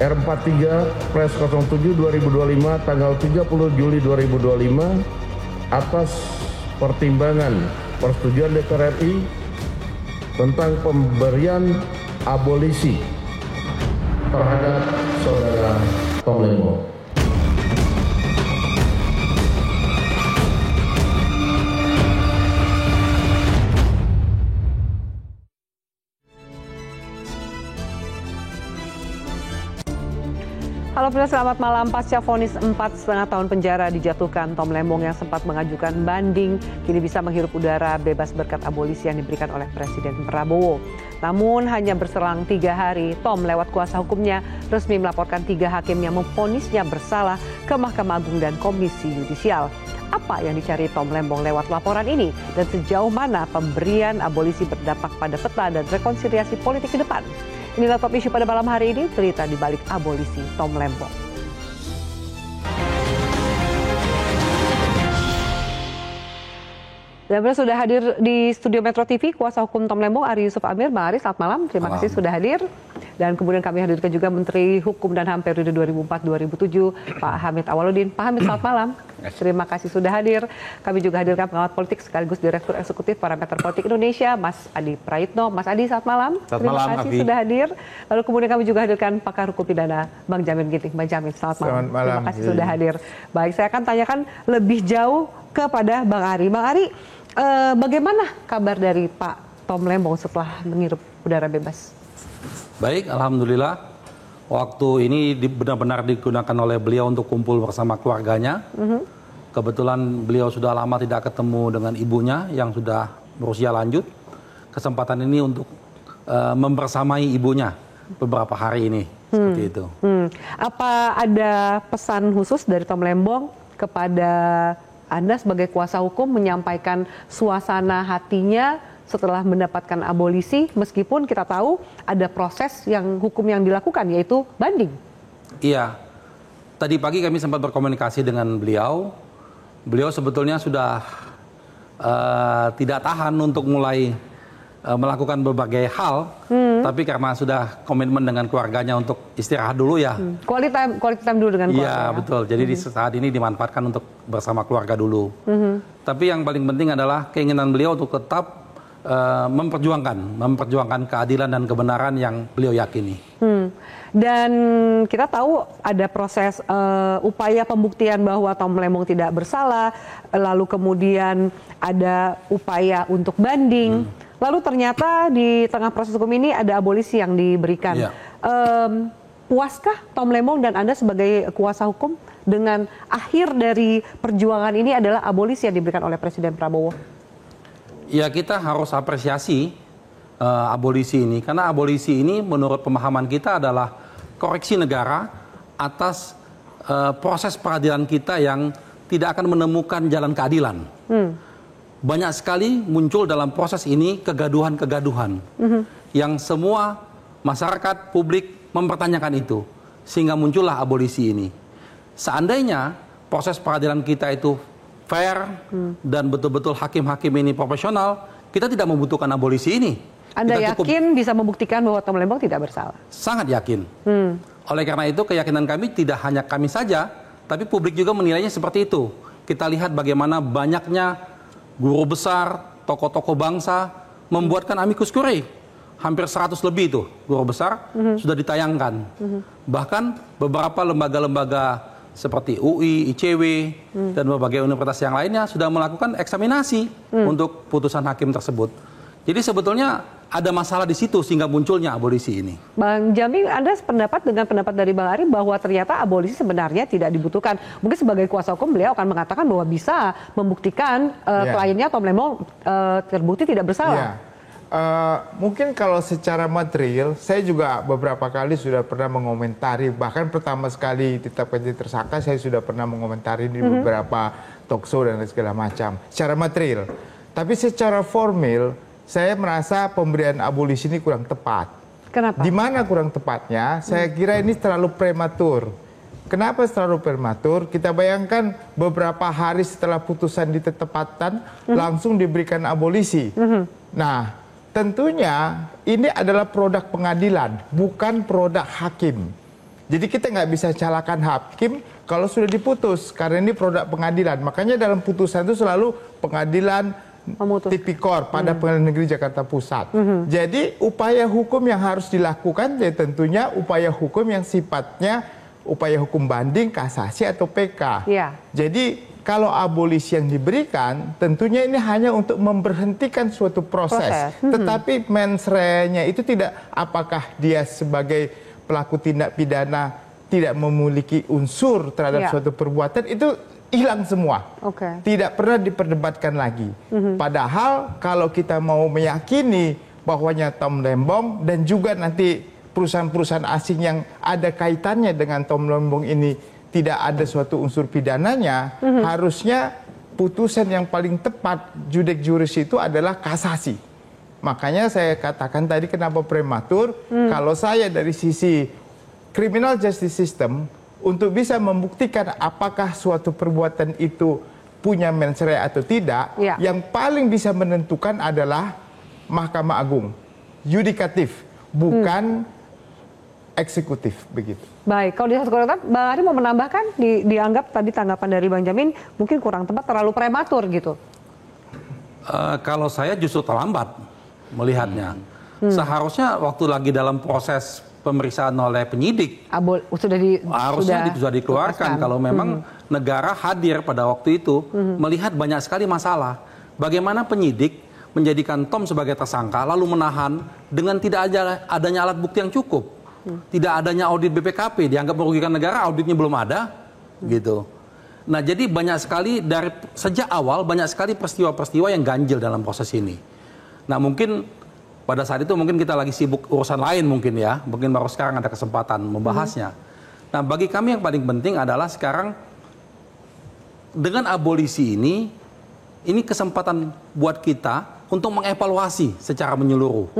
R43/07/2025 tanggal 30 Juli 2025 atas pertimbangan persetujuan DPR RI tentang pemberian abolisi terhadap saudara Tom Lembong. Halo pemirsa, selamat malam. Pasca vonis 4,5 tahun penjara dijatuhkan, Tom Lembong yang sempat mengajukan banding kini bisa menghirup udara bebas berkat abolisi yang diberikan oleh Presiden Prabowo. Namun hanya berselang 3 hari, Tom lewat kuasa hukumnya resmi melaporkan 3 hakim yang memvonisnya bersalah ke Mahkamah Agung dan Komisi Yudisial. Apa yang dicari Tom Lembong lewat laporan ini dan sejauh mana pemberian abolisi berdampak pada peta dan rekonsiliasi politik ke depan? Inilah top isu pada malam hari ini, cerita di balik abolisi Tom Lembong. Dan sudah hadir di studio Metro TV kuasa hukum Tom Lembong, Ari Yusuf Amir. Bang Ari, selamat malam. Terima kasih sudah hadir. Dan kemudian kami hadirkan juga Menteri Hukum dan HAM periode 2004-2007, Pak Hamid Awaludin. Pak Hamid, selamat malam. Terima kasih sudah hadir. Kami juga hadirkan pengamat politik sekaligus Direktur Eksekutif Parameter Politik Indonesia, Mas Adi Praitno. Mas Adi, selamat malam. Terima kasih sudah hadir. Lalu kemudian kami juga hadirkan pakar hukum pidana, Bang Jamin Ginting. Bang Jamin, selamat malam. Terima kasih sudah hadir. Baik, saya akan tanyakan lebih jauh kepada Bang Ari. Bang Ari, bagaimana kabar dari Pak Tom Lembong setelah menghirup udara bebas? Baik, alhamdulillah. Waktu ini benar-benar digunakan oleh beliau untuk kumpul bersama keluarganya. Kebetulan beliau sudah lama tidak ketemu dengan ibunya yang sudah berusia lanjut. Kesempatan ini untuk membersamai ibunya beberapa hari ini. Seperti itu. Apa ada pesan khusus dari Tom Lembong kepada Anda sebagai kuasa hukum menyampaikan suasana hatinya setelah mendapatkan abolisi, meskipun kita tahu ada proses yang hukum yang dilakukan, yaitu banding? Iya, tadi pagi kami sempat berkomunikasi dengan beliau. Beliau sebetulnya sudah tidak tahan untuk mulai melakukan berbagai hal, tapi karena sudah komitmen dengan keluarganya untuk istirahat dulu ya. Quality time dulu dengan keluarga. Iya, betul. Jadi di saat ini dimanfaatkan untuk bersama keluarga dulu. Tapi yang paling penting adalah keinginan beliau untuk tetap memperjuangkan keadilan dan kebenaran yang beliau yakini. Dan kita tahu ada proses upaya pembuktian bahwa Tom Lembong tidak bersalah, lalu kemudian ada upaya untuk banding, lalu ternyata di tengah proses hukum ini ada abolisi yang diberikan. Puaskah Tom Lembong dan Anda sebagai kuasa hukum dengan akhir dari perjuangan ini adalah abolisi yang diberikan oleh Presiden Prabowo? Ya, kita harus apresiasi abolisi ini, karena abolisi ini menurut pemahaman kita adalah koreksi negara atas proses peradilan kita yang tidak akan menemukan jalan keadilan. Banyak sekali muncul dalam proses ini kegaduhan-kegaduhan yang semua masyarakat publik mempertanyakan itu, sehingga muncullah abolisi ini. Seandainya proses peradilan kita itu fair dan betul-betul hakim-hakim ini profesional, kita tidak membutuhkan abolisi ini. Anda yakin bisa membuktikan bahwa Tom Lembong tidak bersalah? Sangat yakin. Oleh karena itu keyakinan kami tidak hanya kami saja, tapi publik juga menilainya seperti itu. Kita lihat bagaimana banyaknya guru besar, tokoh-tokoh bangsa membuatkan amicus curiae. Hampir 100 lebih itu guru besar sudah ditayangkan. Bahkan beberapa lembaga-lembaga seperti UI, ICW, dan berbagai universitas yang lainnya sudah melakukan eksaminasi untuk putusan hakim tersebut. Jadi sebetulnya ada masalah di situ sehingga munculnya abolisi ini. Bang Jamin, Anda sependapat dengan pendapat dari Bang Ari bahwa ternyata abolisi sebenarnya tidak dibutuhkan. Mungkin sebagai kuasa hukum beliau akan mengatakan bahwa bisa membuktikan kliennya Tom Lembong terbukti tidak bersalah. Mungkin kalau secara material, saya juga beberapa kali sudah pernah mengomentari, bahkan pertama sekali ditetapkan jadi tersangka, saya sudah pernah mengomentari di beberapa talkshow dan segala macam, secara material. Tapi secara formal, saya merasa pemberian abolisi ini kurang tepat. Kenapa? Di mana kurang tepatnya? Saya kira ini terlalu prematur. Kenapa terlalu prematur? Kita bayangkan beberapa hari setelah putusan ditetapkan, langsung diberikan abolisi. Nah, tentunya ini adalah produk pengadilan, bukan produk hakim. Jadi kita nggak bisa salahkan hakim kalau sudah diputus, karena ini produk pengadilan. Makanya dalam putusan itu selalu pengadilan tipikor pada Pengadilan Negeri Jakarta Pusat. Jadi upaya hukum yang harus dilakukan ya tentunya upaya hukum yang sifatnya upaya hukum banding, kasasi atau PK. Ya. Jadi kalau abolisi yang diberikan, tentunya ini hanya untuk memberhentikan suatu proses. Tetapi mens rea-nya itu tidak apakah dia sebagai pelaku tindak pidana tidak memiliki unsur terhadap suatu perbuatan, itu hilang semua. Tidak pernah diperdebatkan lagi. Padahal kalau kita mau meyakini bahwanya Tom Lembong dan juga nanti perusahaan-perusahaan asing yang ada kaitannya dengan Tom Lembong ini tidak ada suatu unsur pidananya, harusnya putusan yang paling tepat judek juris itu adalah kasasi. Makanya saya katakan tadi kenapa prematur, kalau saya dari sisi criminal justice system, untuk bisa membuktikan apakah suatu perbuatan itu punya mens rea atau tidak, yang paling bisa menentukan adalah Mahkamah Agung, yudikatif, bukan eksekutif, begitu. Baik, kalau di satu komentar, Bang Ari mau menambahkan, dianggap tadi tanggapan dari Bang Jamin mungkin kurang tepat, terlalu prematur gitu. Kalau saya justru terlambat melihatnya. Seharusnya waktu lagi dalam proses pemeriksaan oleh penyidik, harusnya sudah dikeluarkan. Kalau memang negara hadir pada waktu itu, melihat banyak sekali masalah. Bagaimana penyidik menjadikan Tom sebagai tersangka, lalu menahan dengan tidak adanya alat bukti yang cukup. Tidak adanya audit BPKP, dianggap merugikan negara, auditnya belum ada, gitu. Nah, jadi banyak sekali dari sejak awal banyak sekali peristiwa-peristiwa yang ganjil dalam proses ini. Nah, mungkin pada saat itu mungkin kita lagi sibuk urusan lain mungkin ya, mungkin baru sekarang ada kesempatan membahasnya. Nah, bagi kami yang paling penting adalah sekarang dengan abolisi ini kesempatan buat kita untuk mengevaluasi secara menyeluruh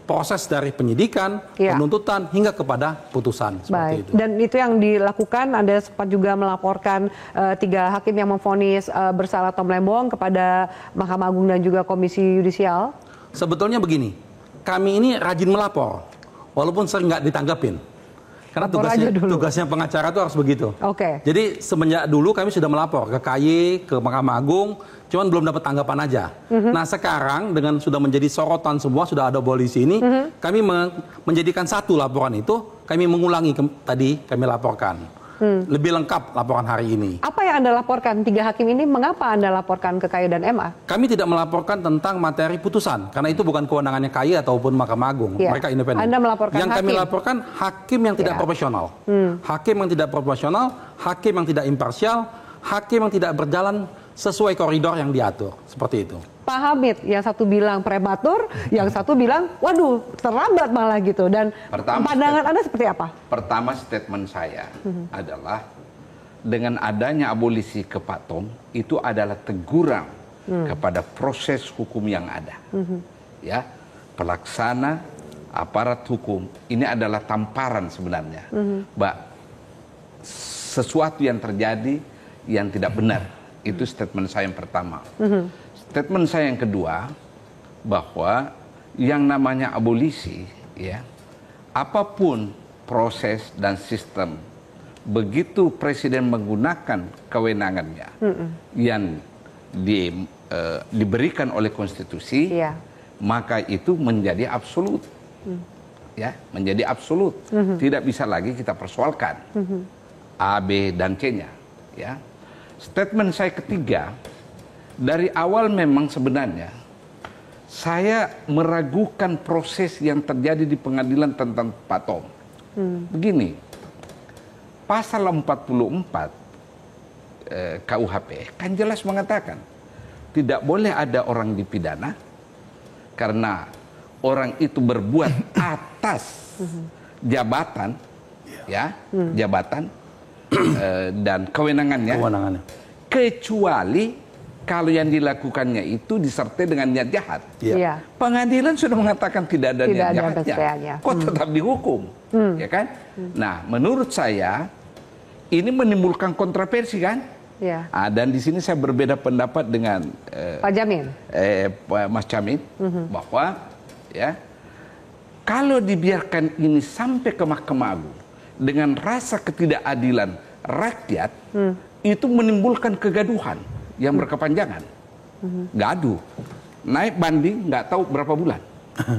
proses dari penyidikan, penuntutan hingga kepada putusan. Seperti itu. Dan itu yang dilakukan, Anda sempat juga melaporkan 3 hakim yang memvonis bersalah Tom Lembong kepada Mahkamah Agung dan juga Komisi Yudisial. Sebetulnya begini, kami ini rajin melapor, walaupun sering nggak ditanggapin. Karena tugasnya pengacara itu harus begitu. Jadi semenjak dulu kami sudah melapor ke KY, ke Mahkamah Agung, cuman belum dapat tanggapan aja. Nah sekarang dengan sudah menjadi sorotan semua, sudah ada abolisi ini, kami menjadikan satu laporan itu, kami mengulangi tadi kami laporkan. Lebih lengkap laporan hari ini. Apa yang Anda laporkan? 3 hakim ini mengapa Anda laporkan ke KY dan MA? Kami tidak melaporkan tentang materi putusan, karena itu bukan kewenangannya KY ataupun Mahkamah Agung. Mereka independen. Anda melaporkan yang kami laporkan hakim yang tidak profesional. Hakim yang tidak profesional, hakim yang tidak imparsial, hakim yang tidak berjalan sesuai koridor yang diatur. Seperti itu. Pak Hamid, yang satu bilang prematur, yang satu bilang, waduh, terlambat malah gitu. Dan pandangan Anda seperti apa? Pertama, statement saya adalah dengan adanya abolisi ke Pak Tom, itu adalah teguran kepada proses hukum yang ada. Ya, pelaksana, aparat hukum, ini adalah tamparan sebenarnya. Sesuatu yang terjadi yang tidak benar. Itu statement saya yang pertama. Statement saya yang kedua, bahwa yang namanya abolisi, ya, apapun proses dan sistem, begitu presiden menggunakan kewenangannya yang diberikan oleh konstitusi, maka itu menjadi absolut, ya, menjadi absolut, tidak bisa lagi kita persoalkan A, B, dan C-nya, ya. Statement saya ketiga, dari awal memang sebenarnya saya meragukan proses yang terjadi di pengadilan tentang Pak Tom. Begini, pasal 44 KUHP kan jelas mengatakan tidak boleh ada orang dipidana karena orang itu berbuat atas jabatan, ya, jabatan dan kewenangannya, kecuali kalau yang dilakukannya itu disertai dengan niat jahat. Pengadilan sudah mengatakan tidak ada niat jahatnya, kok tetap dihukum, ya kan? Nah, menurut saya ini menimbulkan kontroversi kan? Dan di sini saya berbeda pendapat dengan Pak Jamin, Mas Jamin, bahwa ya kalau dibiarkan ini sampai ke Mahkamah Agung, dengan rasa ketidakadilan rakyat itu menimbulkan kegaduhan yang berkepanjangan. Gaduh. Naik banding nggak tahu berapa bulan.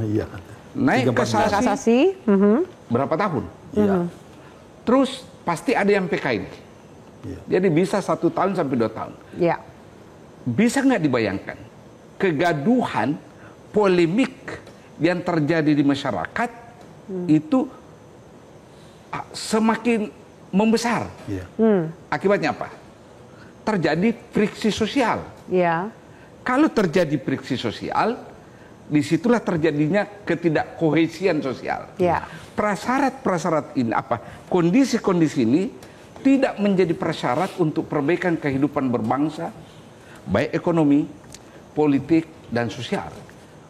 Iya. Naik kasasi berapa tahun. Iya. Terus pasti ada yang PK ini. Jadi bisa 1 tahun sampai 2 tahun. Iya. Bisa nggak dibayangkan kegaduhan, polemik yang terjadi di masyarakat itu semakin membesar. Iya. Akibatnya apa? Terjadi friksi sosial. Iya. Kalau terjadi friksi sosial, disitulah terjadinya ketidakkohesian sosial. Iya. Prasyarat-prasyarat ini kondisi-kondisi ini tidak menjadi prasyarat untuk perbaikan kehidupan berbangsa, baik ekonomi, politik, dan sosial.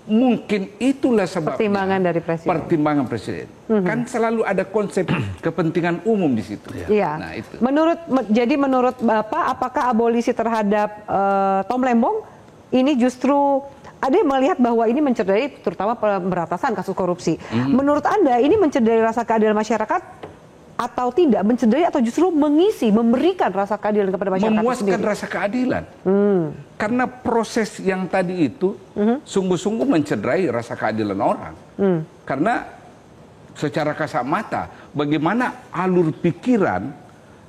Mungkin itulah sebabnya Pertimbangan dari Presiden. Pertimbangan Presiden. Kan selalu ada konsep kepentingan umum di situ. Iya. Nah, itu. Jadi menurut Bapak, apakah abolisi terhadap Tom Lembong ini justru ada yang melihat bahwa ini mencederai terutama pemberantasan kasus korupsi. Menurut Anda ini mencederai rasa keadilan masyarakat atau tidak? Mencederai atau justru memberikan rasa keadilan kepada masyarakat Memuaskan sendiri? rasa keadilan. Karena proses yang tadi itu sungguh-sungguh mencederai rasa keadilan orang. Karena secara kasat mata, bagaimana alur pikiran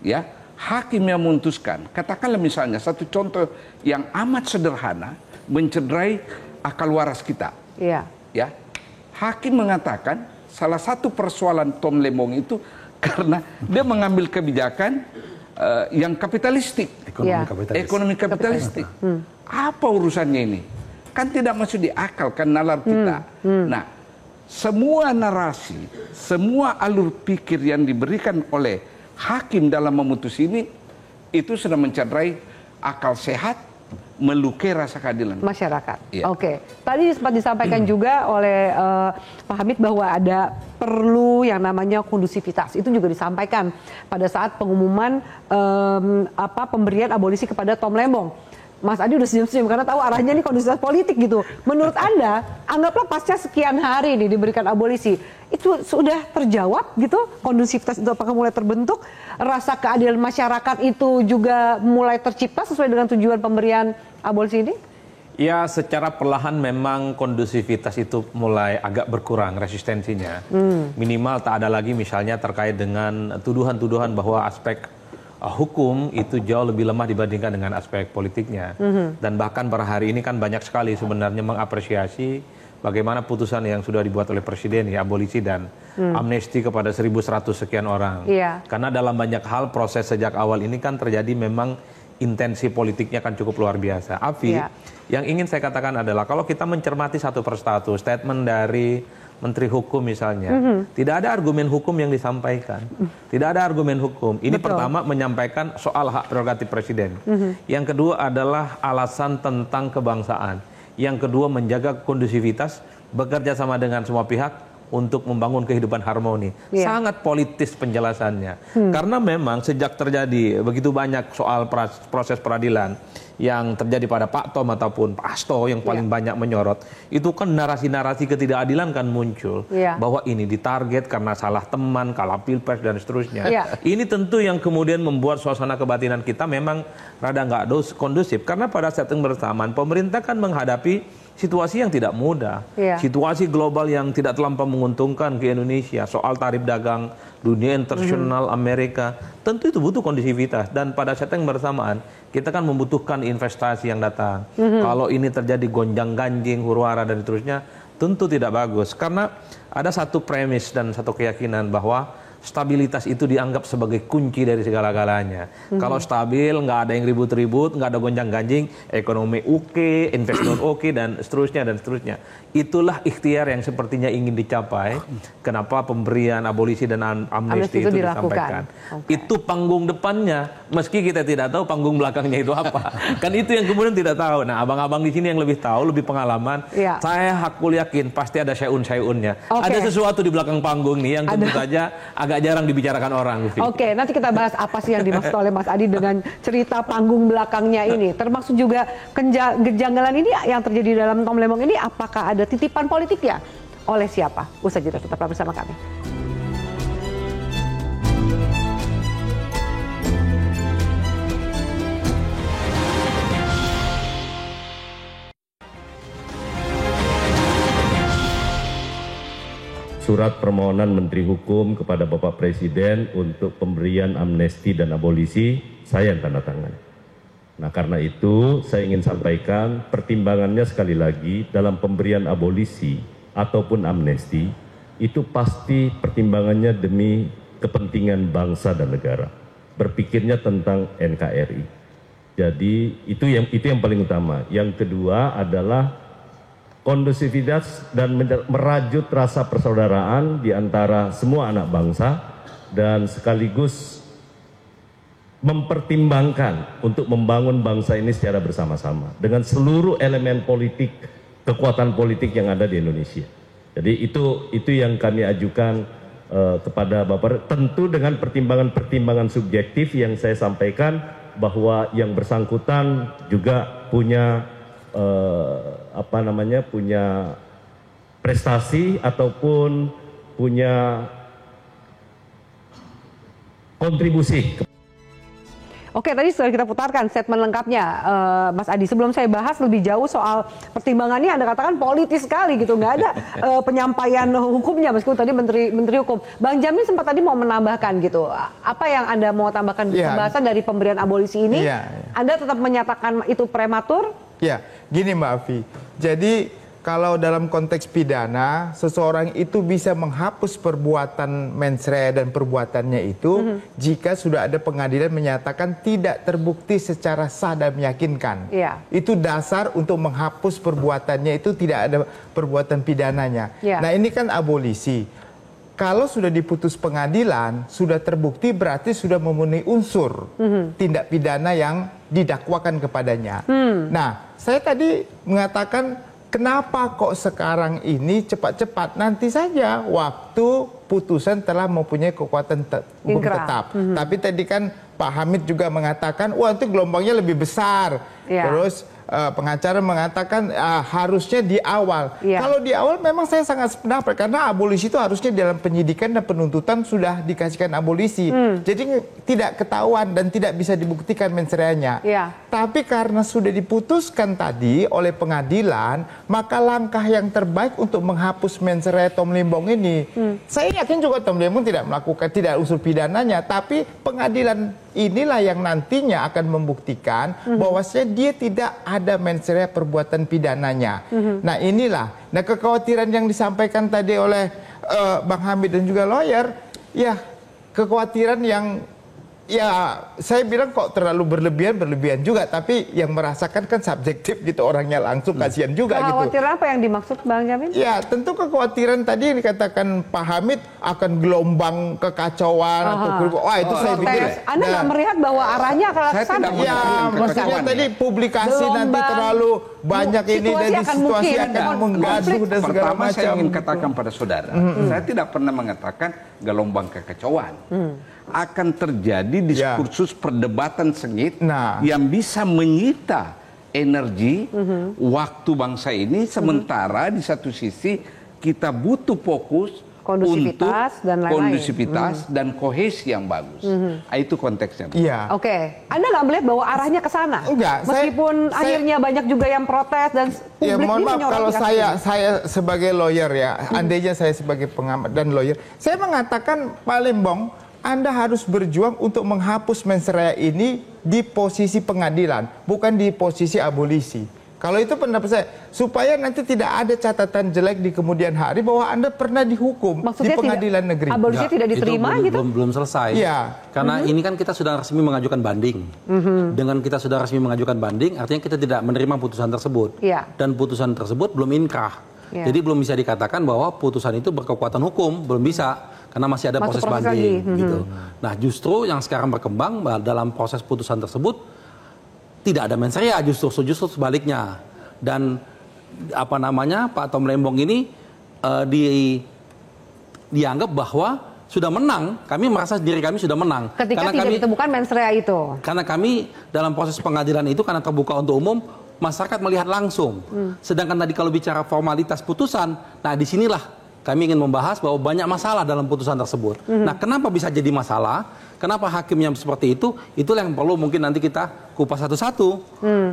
ya hakim yang memutuskan. Katakanlah misalnya satu contoh yang amat sederhana mencederai akal waras kita. Iya. Ya, hakim mengatakan salah satu persoalan Tom Lembong itu karena dia mengambil kebijakan yang kapitalistik, ekonomi kapitalistik. Apa urusannya ini? Kan tidak masuk di akal kan nalar kita. Nah, semua narasi, semua alur pikir yang diberikan oleh hakim dalam memutus ini itu sudah mencederai akal sehat, melukai rasa keadilan Masyarakat. Iya. Oke. Tadi sempat disampaikan juga oleh Pak Hamid bahwa ada perlu yang namanya kondusivitas. Itu juga disampaikan pada saat pengumuman pemberian abolisi kepada Tom Lembong. Mas Adi udah senyum-senyum karena tahu arahnya ini kondusivitas politik gitu. Menurut Anda, anggaplah pasca sekian hari nih diberikan abolisi, itu sudah terjawab gitu? Kondusivitas itu apakah mulai terbentuk? Rasa keadilan masyarakat itu juga mulai tercipta sesuai dengan tujuan pemberian abolisi ini? Ya, secara perlahan memang kondusivitas itu mulai agak berkurang resistensinya. Minimal tak ada lagi misalnya terkait dengan tuduhan-tuduhan bahwa aspek hukum itu jauh lebih lemah dibandingkan dengan aspek politiknya. Dan bahkan pada hari ini kan banyak sekali sebenarnya mengapresiasi bagaimana putusan yang sudah dibuat oleh Presiden ya abolisi dan amnesti kepada 1.100 sekian orang. Iya. Karena dalam banyak hal proses sejak awal ini kan terjadi memang intensi politiknya kan cukup luar biasa. Afi, yang ingin saya katakan adalah kalau kita mencermati satu persatu statement dari Menteri Hukum misalnya, tidak ada argumen hukum yang disampaikan. Tidak ada argumen hukum. Ini pertama menyampaikan soal hak prerogatif Presiden. Yang kedua adalah alasan tentang kebangsaan. Yang kedua menjaga kondusivitas, bekerja sama dengan semua pihak untuk membangun kehidupan harmoni. Sangat politis penjelasannya. Karena memang sejak terjadi begitu banyak soal proses peradilan yang terjadi pada Pak Tom ataupun Pak Hasto yang paling banyak menyorot, itu kan narasi-narasi ketidakadilan kan muncul. Bahwa ini ditarget karena salah teman, kalah pilpres dan seterusnya. Ini tentu yang kemudian membuat suasana kebatinan kita memang rada nggak kondusif. Karena pada saat yang bersamaan pemerintah kan menghadapi situasi yang tidak mudah, situasi global yang tidak terlampau menguntungkan ke Indonesia, soal tarif dagang, dunia internasional, Amerika, tentu itu butuh kondusivitas. Dan pada saat yang bersamaan, kita kan membutuhkan investasi yang datang. Kalau ini terjadi gonjang-ganjing, huru-hara dan seterusnya, tentu tidak bagus. Karena ada satu premis dan satu keyakinan bahwa stabilitas itu dianggap sebagai kunci dari segala-galanya. Kalau stabil, nggak ada yang ribut-ribut, nggak ada gonjang-ganjing, ekonomi oke, investor oke, dan seterusnya dan seterusnya. Itulah ikhtiar yang sepertinya ingin dicapai. Kenapa pemberian abolisi dan amnesti itu disampaikan. Itu panggung depannya, meski kita tidak tahu panggung belakangnya itu apa. Kan itu yang kemudian tidak tahu. Nah, abang-abang di sini yang lebih tahu, lebih pengalaman. Saya hakul yakin pasti ada syai'un-syai'unnya. Ada sesuatu di belakang panggung nih yang tentu saja agak jarang dibicarakan orang. Oke, nanti kita bahas apa sih yang dimaksud oleh Mas Adi dengan cerita panggung belakangnya ini. Termasuk juga kejanggalan ini yang terjadi dalam Tom Lembong ini, apakah ada titipan politik ya? Oleh siapa? Usai jeda, tetaplah bersama kami. surat permohonan Menteri Hukum kepada Bapak Presiden untuk pemberian amnesti dan abolisi, saya yang tanda tangan. Nah, karena itu saya ingin sampaikan pertimbangannya sekali lagi dalam pemberian abolisi ataupun amnesti itu pasti pertimbangannya demi kepentingan bangsa dan negara. Berpikirnya tentang NKRI. Jadi itu yang paling utama. Yang kedua adalah kondusivitas dan merajut rasa persaudaraan di antara semua anak bangsa dan sekaligus mempertimbangkan untuk membangun bangsa ini secara bersama-sama dengan seluruh elemen politik, kekuatan politik yang ada di Indonesia. Jadi itu yang kami ajukan kepada Bapak, tentu dengan pertimbangan-pertimbangan subjektif yang saya sampaikan bahwa yang bersangkutan juga punya punya prestasi ataupun punya kontribusi. Oke, tadi sudah kita putarkan statement lengkapnya, Mas Adi. Sebelum saya bahas lebih jauh soal pertimbangannya, Anda katakan politis sekali gitu, nggak ada penyampaian hukumnya meskipun tadi Menteri Hukum. Bang Jamin sempat tadi mau menambahkan gitu, apa yang Anda mau tambahkan pembahasan dari pemberian abolisi ini? Anda tetap menyatakan itu prematur? Ya, gini Mbak Afi. Jadi kalau dalam konteks pidana, seseorang itu bisa menghapus perbuatan mens rea dan perbuatannya itu jika sudah ada pengadilan menyatakan tidak terbukti secara sah dan meyakinkan. Itu dasar untuk menghapus perbuatannya, itu tidak ada perbuatan pidananya. Nah, ini kan abolisi. Kalau sudah diputus pengadilan, sudah terbukti berarti sudah memenuhi unsur tindak pidana yang didakwakan kepadanya. Nah, saya tadi mengatakan kenapa kok sekarang ini cepat-cepat? Nanti saja waktu putusan telah mempunyai kekuatan hukum tetap. Tapi tadi kan Pak Hamid juga mengatakan, wah itu gelombangnya lebih besar. Terus pengacara mengatakan harusnya di awal. Kalau di awal memang saya sangat sependapat karena abolisi itu harusnya dalam penyidikan dan penuntutan sudah dikasihkan abolisi. Jadi tidak ketahuan dan tidak bisa dibuktikan mens reanya. Tapi karena sudah diputuskan tadi oleh pengadilan, maka langkah yang terbaik untuk menghapus mens rea Tom Limbong ini, saya yakin juga Tom Limbong tidak melakukan, tidak unsur pidananya, tapi pengadilan inilah yang nantinya akan membuktikan bahwasanya dia tidak ada mens rea perbuatan pidananya. Nah inilah, nah kekhawatiran yang disampaikan tadi oleh Bang Hamid dan juga lawyer, ya kekhawatiran yang ya saya bilang kok terlalu berlebihan juga, tapi yang merasakan kan subjektif gitu, orangnya langsung kasihan juga gitu. Kekhawatiran apa yang dimaksud Bang Jamin? Ya tentu kekhawatiran tadi yang dikatakan Pak Hamid akan gelombang kekacauan atau wah itu saya pikir. Anda nggak melihat bahwa arahnya ke sana? Ya maksudnya tadi publikasi nanti terlalu banyak ini dan situasi akan menggaduh dan segala macam. Saya ingin katakan pada saudara, saya tidak pernah mengatakan gelombang kekacauan. Akan terjadi diskursus perdebatan sengit yang bisa menyita energi waktu bangsa ini, sementara di satu sisi kita butuh fokus kondusivitas untuk kondusivitas dan kohesi yang bagus. Itu konteksnya. Oke, Anda nggak melihat bahwa arahnya ke sana? Enggak. Meskipun akhirnya banyak juga yang protes dan publik mohon maaf kalau saya sebagai lawyer ya, andainya saya sebagai pengamat dan lawyer, saya mengatakan Pak Limbong, Anda harus berjuang untuk menghapus mens rea ini di posisi pengadilan, bukan di posisi abolisi. Kalau itu pendapat saya, supaya nanti tidak ada catatan jelek di kemudian hari bahwa Anda pernah dihukum di pengadilan negeri. Abolisi tidak diterima itu belum selesai. Karena ini kan kita sudah resmi mengajukan banding. Dengan kita sudah resmi mengajukan banding, artinya kita tidak menerima putusan tersebut. Dan putusan tersebut belum inkrah. Jadi belum bisa dikatakan bahwa putusan itu berkekuatan hukum, belum bisa. Karena masih ada proses banding. Gitu. Nah justru yang sekarang berkembang dalam proses putusan tersebut, tidak ada mens rea, justru sebaliknya. Dan Pak Tom Limbong ini dianggap bahwa sudah menang. Kami merasa diri kami sudah menang. Ketika tidak ditemukan mens rea itu. Karena kami dalam proses pengadilan itu karena terbuka untuk umum, masyarakat melihat langsung. Sedangkan tadi kalau bicara formalitas putusan, nah disinilah kami ingin membahas bahwa banyak masalah dalam putusan tersebut. Nah, kenapa bisa jadi masalah? Kenapa hakimnya seperti itu? Itulah yang perlu mungkin nanti kita kupas satu-satu.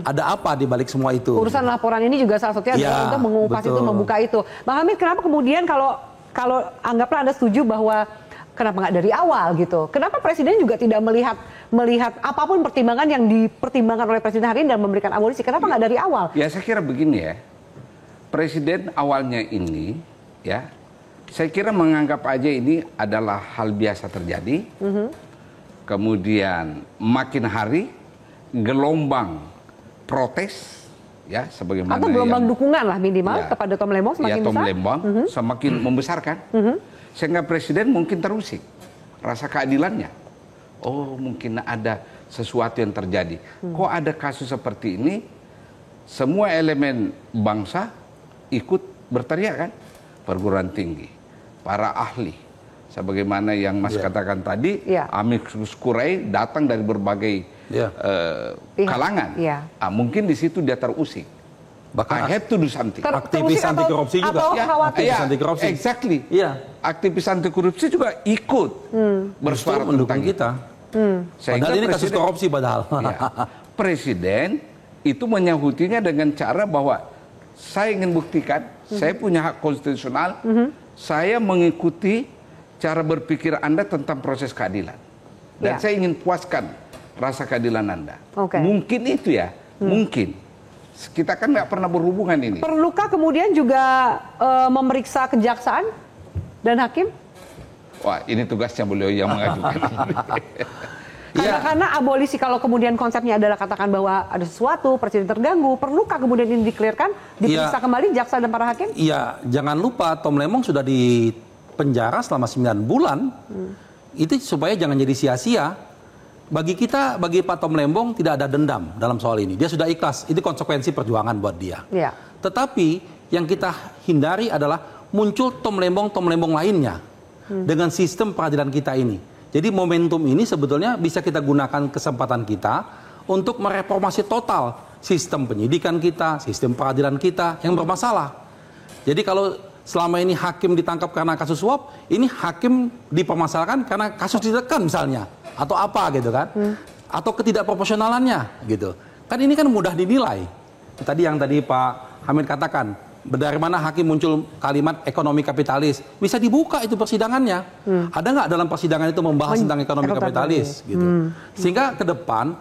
Ada apa di balik semua itu? Urusan laporan ini juga salah satunya adalah untuk mengupas itu, membuka itu. Bang Hamid, kenapa kemudian kalau kalau anggaplah Anda setuju bahwa kenapa nggak dari awal gitu? Kenapa Presiden juga tidak melihat apapun pertimbangan yang dipertimbangkan oleh Presiden hari ini dan memberikan abolisi? Kenapa nggak dari awal? Ya saya kira begini ya, Presiden awalnya ini ya, saya kira menganggap aja ini adalah hal biasa terjadi. Kemudian makin hari gelombang protes ya, sebagaimana atau gelombang yang, dukungan lah minimal ya, kepada Tom Lembong semakin ya, Tom besar. Lembong semakin membesarkan, sehingga Presiden mungkin terusik rasa keadilannya. Oh mungkin ada sesuatu yang terjadi. Kok ada kasus seperti ini? Semua elemen bangsa ikut berteriak kan? Perguruan tinggi, para ahli, sebagaimana yang Mas katakan tadi, Amikus Kurai datang dari berbagai kalangan. Mungkin di situ dia terusik. Bahkan I have to do something. Aktivis anti korupsi juga. Aktivis anti korupsi. Exactly. Iya. Aktivis anti korupsi juga ikut bersuara mendukung tentang kita. Padahal ini kasus korupsi padahal. Presiden itu menyahutinya dengan cara bahwa saya ingin buktikan, saya punya hak konstitusional, saya mengikuti cara berpikir Anda tentang proses keadilan. Dan saya ingin puaskan rasa keadilan Anda. Mungkin itu ya, mungkin. Kita kan nggak pernah berhubungan ini. Perlukah kemudian juga memeriksa kejaksaan dan hakim? Wah, ini tugasnya beliau yang mengajukan. Karena abolisi, kalau kemudian konsepnya adalah katakan bahwa ada sesuatu, Presiden terganggu, perlukah kemudian ini dikelirkan, diperiksa kembali jaksa dan para hakim? Iya, jangan lupa Tom Lembong sudah di penjara selama 9 bulan. Itu supaya jangan jadi sia-sia. Bagi kita, bagi Pak Tom Lembong tidak ada dendam dalam soal ini. Dia sudah ikhlas, itu konsekuensi perjuangan buat dia. Tetapi yang kita hindari adalah muncul Tom Lembong lainnya dengan sistem peradilan kita ini. Jadi momentum ini sebetulnya bisa kita gunakan kesempatan kita untuk mereformasi total sistem penyidikan kita, sistem peradilan kita yang bermasalah. Jadi kalau selama ini hakim ditangkap karena kasus suap, ini hakim dipermasalahkan karena kasus ditekan misalnya, atau apa gitu kan, atau ketidakproporsionalannya gitu. Kan ini kan mudah dinilai. Tadi yang Pak Hamid katakan, dari mana hakim muncul kalimat ekonomi kapitalis, bisa dibuka itu persidangannya. Ada nggak dalam persidangan itu membahas tentang ekonomi kapitalis gitu. Sehingga ke depan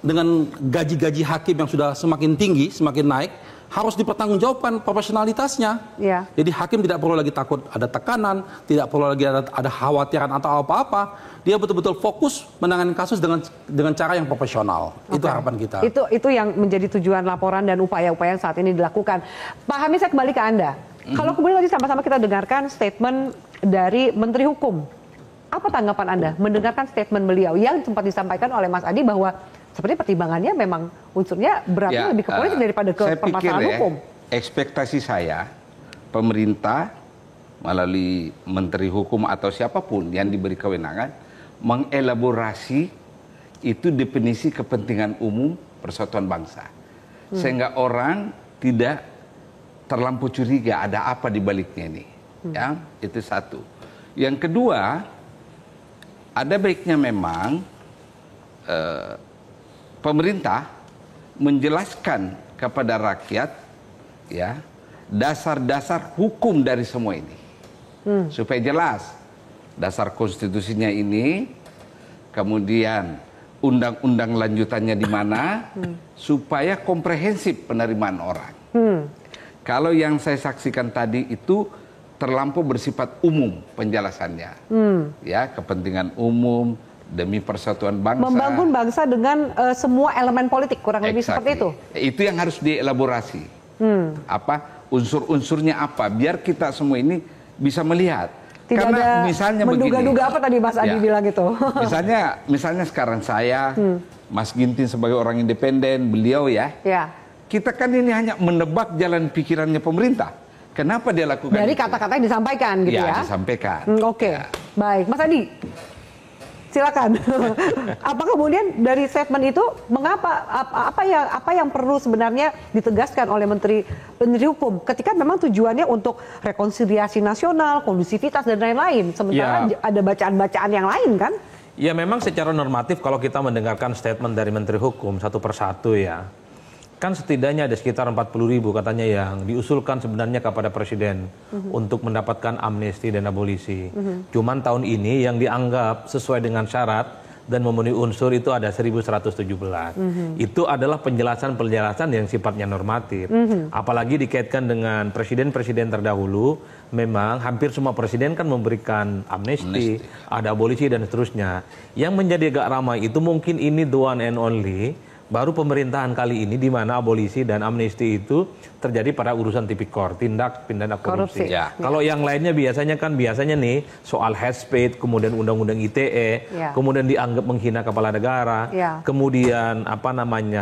dengan gaji-gaji hakim yang sudah semakin tinggi, semakin naik, harus dipertanggungjawabkan profesionalitasnya. Jadi hakim tidak perlu lagi takut ada tekanan, tidak perlu lagi ada khawatiran atau apa-apa. Dia betul-betul fokus menangani kasus dengan cara yang profesional. Itu harapan kita. Itu yang menjadi tujuan laporan dan upaya-upaya yang saat ini dilakukan. Pak Hamid, saya kembali ke Anda. Kalau kemudian tadi sama-sama kita dengarkan statement dari Menteri Hukum, apa tanggapan Anda mendengarkan statement beliau yang sempat disampaikan oleh Mas Adi bahwa seperti pertimbangannya memang unsurnya beratnya lebih ke politik daripada ke permasalahan hukum? Ekspektasi saya, pemerintah melalui Menteri Hukum atau siapapun yang diberi kewenangan mengelaborasi itu definisi kepentingan umum persatuan bangsa, sehingga orang tidak terlampau curiga ada apa di baliknya ini. Ya, itu satu. Yang kedua, ada baiknya memang pemerintah menjelaskan kepada rakyat ya dasar-dasar hukum dari semua ini, supaya jelas dasar konstitusinya ini, kemudian undang-undang lanjutannya di mana, supaya komprehensif penerimaan orang. Kalau yang saya saksikan tadi itu terlampau bersifat umum penjelasannya, ya kepentingan umum demi persatuan bangsa. Membangun bangsa dengan semua elemen politik, kurang lebih seperti itu. Itu yang harus dielaborasi. Apa unsur-unsurnya apa? Biar kita semua ini bisa melihat. Tidak karena ada misalnya menduga-duga apa tadi Mas Adi bilang itu. Misalnya sekarang saya, Mas Ginting sebagai orang independen, beliau kita kan ini hanya menebak jalan pikirannya pemerintah. Kenapa dia lakukan dari itu? kata-kata yang disampaikan gitu ya? Disampaikan. Baik, Mas Adi, silakan. Apa kemudian dari statement itu, mengapa apa yang perlu sebenarnya ditegaskan oleh Menteri Hukum ketika memang tujuannya untuk rekonsiliasi nasional, kondusivitas dan lain-lain, sementara ada bacaan-bacaan yang lain kan? Ya memang secara normatif kalau kita mendengarkan statement dari Menteri Hukum satu persatu ya, kan setidaknya ada sekitar 40.000 katanya yang diusulkan sebenarnya kepada Presiden untuk mendapatkan amnesti dan abolisi. Cuman tahun ini yang dianggap sesuai dengan syarat dan memenuhi unsur itu ada 1.117. Itu adalah penjelasan-penjelasan yang sifatnya normatif. Apalagi dikaitkan dengan presiden-presiden terdahulu, memang hampir semua presiden kan memberikan amnesti, ada abolisi dan seterusnya. Yang menjadi agak ramai itu mungkin ini the one and only, baru pemerintahan kali ini di mana abolisi dan amnesti itu terjadi pada urusan tipikor, tindak pidana korupsi. Ya. Kalau yang lainnya biasanya nih soal hate speech, kemudian undang-undang ITE, kemudian dianggap menghina kepala negara, kemudian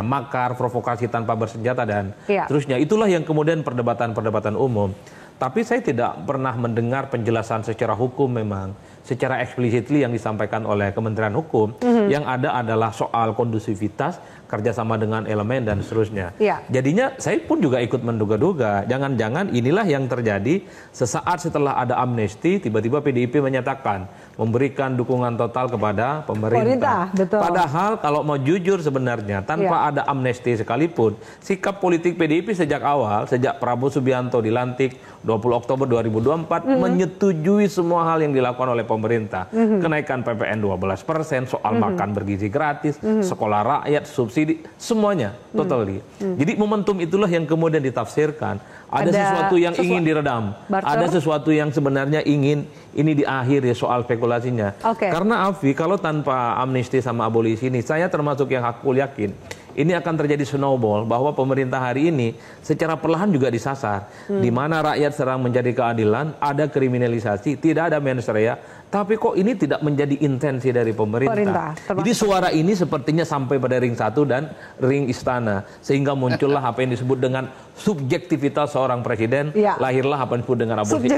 makar, provokasi tanpa bersenjata dan seterusnya. Itulah yang kemudian perdebatan-perdebatan umum. Tapi saya tidak pernah mendengar penjelasan secara hukum memang, secara explicitly yang disampaikan oleh Kementerian Hukum. Yang ada adalah soal kondusivitas, kerjasama dengan elemen dan seterusnya. Jadinya saya pun juga ikut menduga-duga, jangan-jangan inilah yang terjadi sesaat setelah ada amnesti, tiba-tiba PDIP menyatakan memberikan dukungan total kepada pemerintah. Betul. Padahal kalau mau jujur sebenarnya tanpa ada amnesti sekalipun, sikap politik PDIP sejak awal, sejak Prabowo Subianto dilantik 20 Oktober 2024 menyetujui semua hal yang dilakukan oleh pemerintah. Kenaikan PPN 12%, soal makan bergizi gratis, sekolah rakyat, subsidi, semuanya totally. Jadi momentum itulah yang kemudian ditafsirkan. Ada sesuatu yang ingin diredam. Ada sesuatu yang sebenarnya ingin ini diakhiri soal spekulasinya. Karena Afi, kalau tanpa amnesti sama abolisi ini, saya termasuk yang aku yakin ini akan terjadi snowball bahwa pemerintah hari ini secara perlahan juga disasar. Di mana rakyat sedang mencari keadilan, ada kriminalisasi, tidak ada mens rea, tapi kok ini tidak menjadi intensi dari pemerintah. Jadi suara ini sepertinya sampai pada ring 1 dan ring istana. Sehingga muncullah apa yang disebut dengan subjektivitas seorang presiden, lahirlah apa yang disebut dengan abolisi.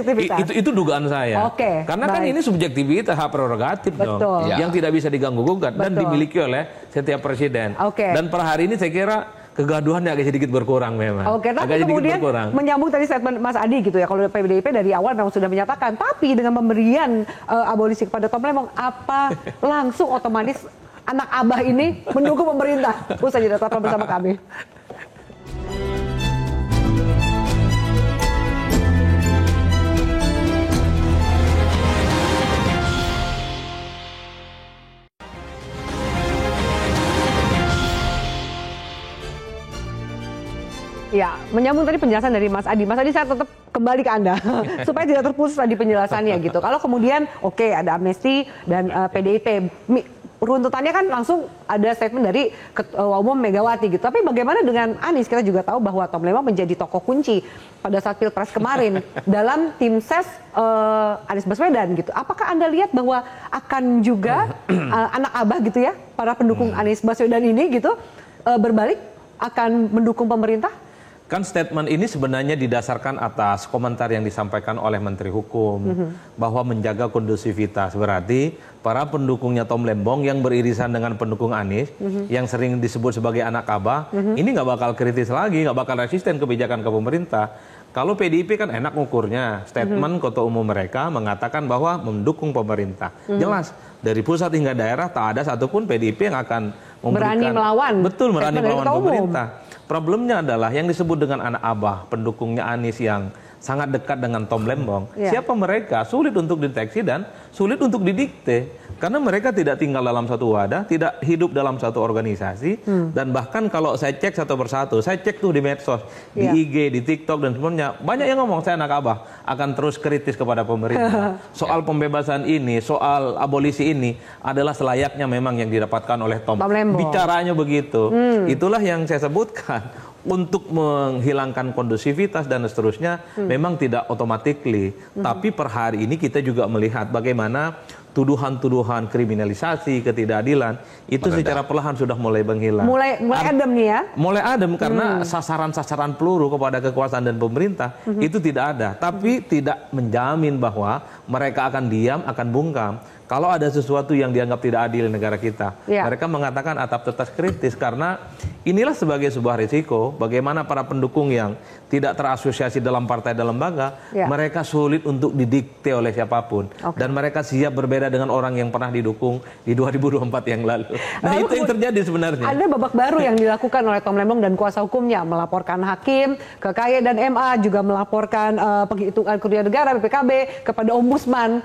Itu dugaan saya. Karena kan ini subjektivitas, hak prerogatif dong, yang tidak bisa diganggu-gugat dan dimiliki oleh setiap presiden. Dan per hari ini saya kira kegaduhannya agak sedikit berkurang memang. Tapi kemudian menyambung tadi statement Mas Adi gitu ya, kalau PDIP dari awal memang sudah menyatakan, tapi dengan pemberian abolisi kepada Tom Lembong, apa langsung otomatis anak abah ini mendukung pemerintah? Usai jeda, tetaplah bersama kami. Ya, menyambung tadi penjelasan dari Mas Adi. Mas Adi, saya tetap kembali ke Anda supaya tidak terputus tadi penjelasannya gitu. Kalau kemudian ada amnesti dan PDIP, runtutannya kan langsung ada statement dari Ketua Umum Megawati gitu. Tapi bagaimana dengan Anies? Kita juga tahu bahwa Tom Lembong menjadi tokoh kunci pada saat Pilpres kemarin dalam tim ses Anies Baswedan gitu. Apakah Anda lihat bahwa akan juga anak abah gitu ya, para pendukung Anies Baswedan ini gitu berbalik akan mendukung pemerintah? Kan statement ini sebenarnya didasarkan atas komentar yang disampaikan oleh Menteri Hukum bahwa menjaga kondusivitas, berarti para pendukungnya Tom Lembong yang beririsan dengan pendukung Anies yang sering disebut sebagai anak abah ini nggak bakal kritis lagi, nggak bakal resisten kebijakan ke pemerintah. Kalau PDIP kan enak ngukurnya, statement Ketua Umum mereka mengatakan bahwa mendukung pemerintah. Jelas dari pusat hingga daerah tak ada satupun PDIP yang akan memberikan, berani melawan. Betul, berani melawan pemerintah. Problemnya adalah yang disebut dengan anak abah, pendukungnya Anies yang sangat dekat dengan Tom Lembong. Siapa mereka? Sulit untuk deteksi dan sulit untuk didikte. Karena mereka tidak tinggal dalam satu wadah, tidak hidup dalam satu organisasi. Dan bahkan kalau saya cek satu persatu, saya cek tuh di medsos, di IG, di TikTok dan semuanya, banyak yang ngomong saya anak abah akan terus kritis kepada pemerintah. Soal pembebasan ini, soal abolisi ini adalah selayaknya memang yang didapatkan oleh Tom Lembong. Bicaranya begitu. Itulah yang saya sebutkan. Untuk menghilangkan kondusivitas dan seterusnya memang tidak automatically. Tapi per hari ini kita juga melihat bagaimana tuduhan-tuduhan kriminalisasi, ketidakadilan itu secara perlahan sudah mulai menghilang. Mulai adem nih ya? Mulai adem karena sasaran-sasaran peluru kepada kekuasaan dan pemerintah itu tidak ada. Tapi tidak menjamin bahwa mereka akan diam, akan bungkam. Kalau ada sesuatu yang dianggap tidak adil di negara kita, mereka mengatakan atap atas kritis karena inilah sebagai sebuah risiko bagaimana para pendukung yang tidak terasosiasi dalam partai dan lembaga, mereka sulit untuk didikte oleh siapapun dan mereka siap berbeda dengan orang yang pernah didukung di 2024 yang lalu. Nah, itu yang terjadi sebenarnya. Ada babak baru yang dilakukan oleh Tom Lembong dan kuasa hukumnya, melaporkan hakim ke KY dan MA, juga melaporkan penghitungan kerugian negara BPKB kepada Ombudsman.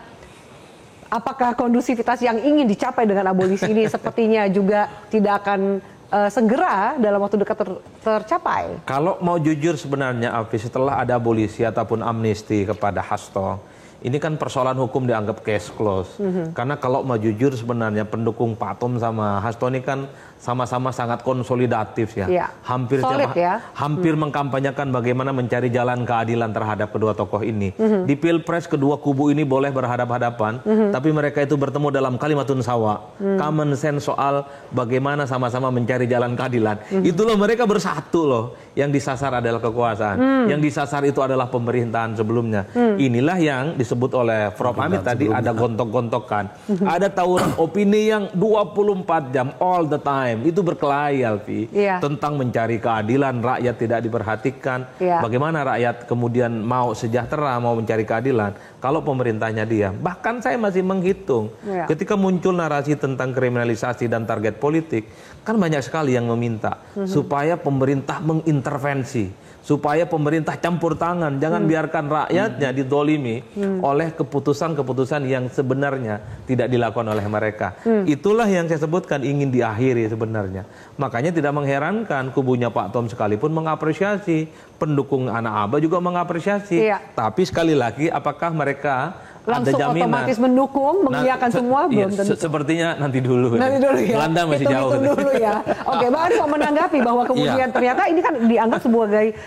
Apakah kondusivitas yang ingin dicapai dengan abolisi ini sepertinya juga tidak akan segera dalam waktu dekat tercapai? Kalau mau jujur sebenarnya, Alfi, setelah ada abolisi ataupun amnesti kepada Hasto, ini kan persoalan hukum dianggap case close. Karena kalau mau jujur sebenarnya pendukung Pak Tom sama Hasto ini kan sama-sama sangat konsolidatif ya. Hampir solid, hampir mengkampanyekan bagaimana mencari jalan keadilan terhadap kedua tokoh ini. Di Pilpres kedua kubu ini boleh berhadap-hadapan, tapi mereka itu bertemu dalam kalimatun sawa. Common sense soal bagaimana sama-sama mencari jalan keadilan. Itulah mereka bersatu loh. Yang disasar adalah kekuasaan. Yang disasar itu adalah pemerintahan sebelumnya. Inilah yang disebut oleh Prof. Amit tadi ada gontok-gontokan. Ada tawuran opini yang 24 jam all the time. Itu berkelahi, Alfi, tentang mencari keadilan, rakyat tidak diperhatikan. Bagaimana rakyat kemudian mau sejahtera, mau mencari keadilan kalau pemerintahnya diam. Bahkan saya masih menghitung ketika muncul narasi tentang kriminalisasi dan target politik, kan banyak sekali yang meminta supaya pemerintah mengintervensi, supaya pemerintah campur tangan, jangan biarkan rakyatnya didolimi oleh keputusan-keputusan yang sebenarnya tidak dilakukan oleh mereka. Itulah yang saya sebutkan ingin diakhiri sebenarnya. Makanya tidak mengherankan kubunya Pak Tom sekalipun mengapresiasi, pendukung anak Aba juga mengapresiasi. Tapi sekali lagi, apakah mereka langsung ada jaminan otomatis mendukung, mengiyakan semua? Belum tentu. Sepertinya nanti dulu. Nanti dulu ya. Belanda masih jauh. Dulu ya. Oke, Bang Ari mau menanggapi bahwa kemudian ternyata ini kan dianggap